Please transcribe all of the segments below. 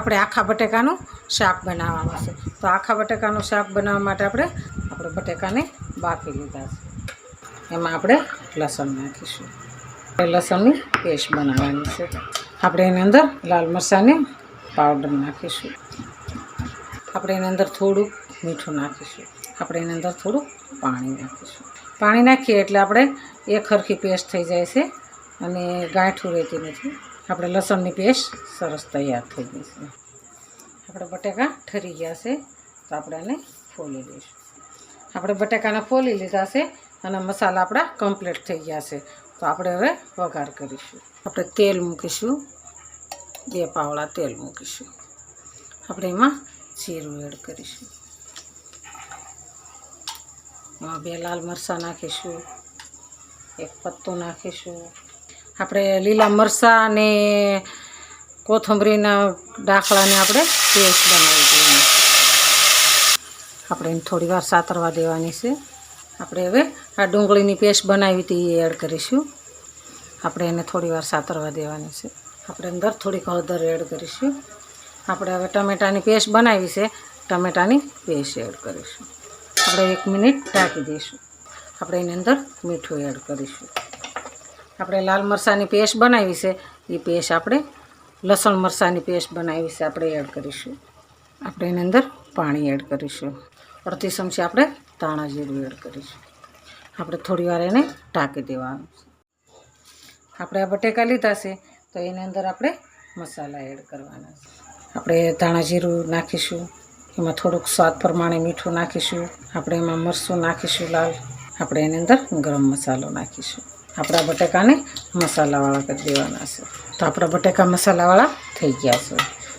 આપણે આખા બટેકાનું શાક બનાવવાનું છે। તો આખા બટેકાનું શાક બનાવવા માટે આપણે બટેકાને બાફી લીધા છે। એમાં આપણે લસણ નાખીશું। લસણની પેસ્ટ બનાવવાની છે। આપણે એની અંદર લાલ મરચાંની પાવડર નાખીશું। આપણે એની અંદર થોડું મીઠું નાખીશું। આપણે એની અંદર થોડું પાણી નાખીશું। પાણી નાખીએ એટલે આપણે એક સરખી પેસ્ટ થઈ જાય છે અને ગાંઠું રહેતી નથી। આપણે લસણની પેસ્ટ સરસ તૈયાર થઈ ગઈ છે। આપણે બટેકા ઠરી ગયા છે તો આપણે આને ફોલી લઈશું। આપણે બટેકાને ફોલી લીધા છે અને મસાલા આપણા કમ્પ્લીટ થઈ ગયા છે। તો આપણે હવે વઘાર કરીશું। આપણે તેલ મૂકીશું, 2 પાવડા તેલ મૂકીશું। આપણે એમાં જીરું એડ કરીશું। એમાં 2 લાલ મરચાં નાખીશું, 1 પત્તું નાખીશું। આપણે લીલા મરચાં અને કોથમરીના ડાખલાને આપણે પેસ્ટ બનાવી દઈએ। આપણે એને થોડી વાર સાતરવા દેવાની છે। આપણે હવે આ ડુંગળીની પેસ્ટ બનાવી હતી એ એડ કરીશું। આપણે એને થોડી વાર સાતરવા દેવાની છે। આપણે અંદર થોડીક હળદર એડ કરીશું। આપણે હવે ટમેટાની પેસ્ટ બનાવી છે, ટમેટાની પેસ્ટ એડ કરીશું। આપણે 1 મિનિટ ઢાંકી દઈશું। આપણે એની અંદર મીઠું એડ કરીશું। આપણે લાલ મરચાંની પેસ્ટ બનાવી છે એ પેસ્ટ આપણે લસણ મરચાંની પેસ્ટ બનાવી છે આપણે એડ કરીશું। આપણે એની અંદર પાણી એડ કરીશું। અડધી ચમચી આપણે ધાણા જીરું એડ કરીશું। આપણે થોડી વાર એને ઢાંકી દેવાનું છે। આપણે આ બટેકા લીધા છે તો એની અંદર આપણે મસાલા એડ કરવાના છે। આપણે ધાણા જીરું નાખીશું, એમાં થોડુંક સ્વાદ પ્રમાણે મીઠું નાખીશું। આપણે એમાં મરચું નાખીશું લાલ। આપણે એની અંદર ગરમ મસાલો નાખીશું। આપણા બટેકાને મસાલાવાળા કરી દેવાના છે। તો આપણા બટેકા મસાલાવાળા થઈ ગયા છે।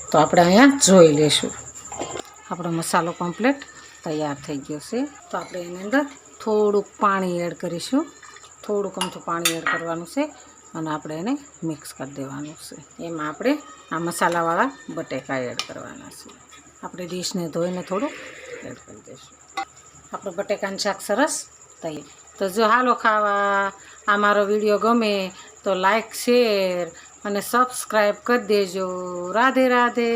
તો આપણે અહીંયા જોઈ લઈશું। આપણો મસાલો કમ્પ્લીટ તૈયાર થઈ ગયો છે। તો આપણે એની અંદર થોડુંક પાણી એડ કરીશું। થોડુંક અમથું પાણી એડ કરવાનું છે અને આપણે એને મિક્સ કરી દેવાનું છે। એમાં આપણે આ મસાલાવાળા બટેકા એડ કરવાના છે। આપણે ડીશને ધોઈને થોડુંક એડ કરી દઈશું। આપણું બટેકાનું શાક સરસ તૈયાર। તો જો હાલો ખાવા। આ મારો વિડીયો ગમે તો લાઈક, શેર અને સબસ્ક્રાઈબ કરી દેજો। રાધે રાધે।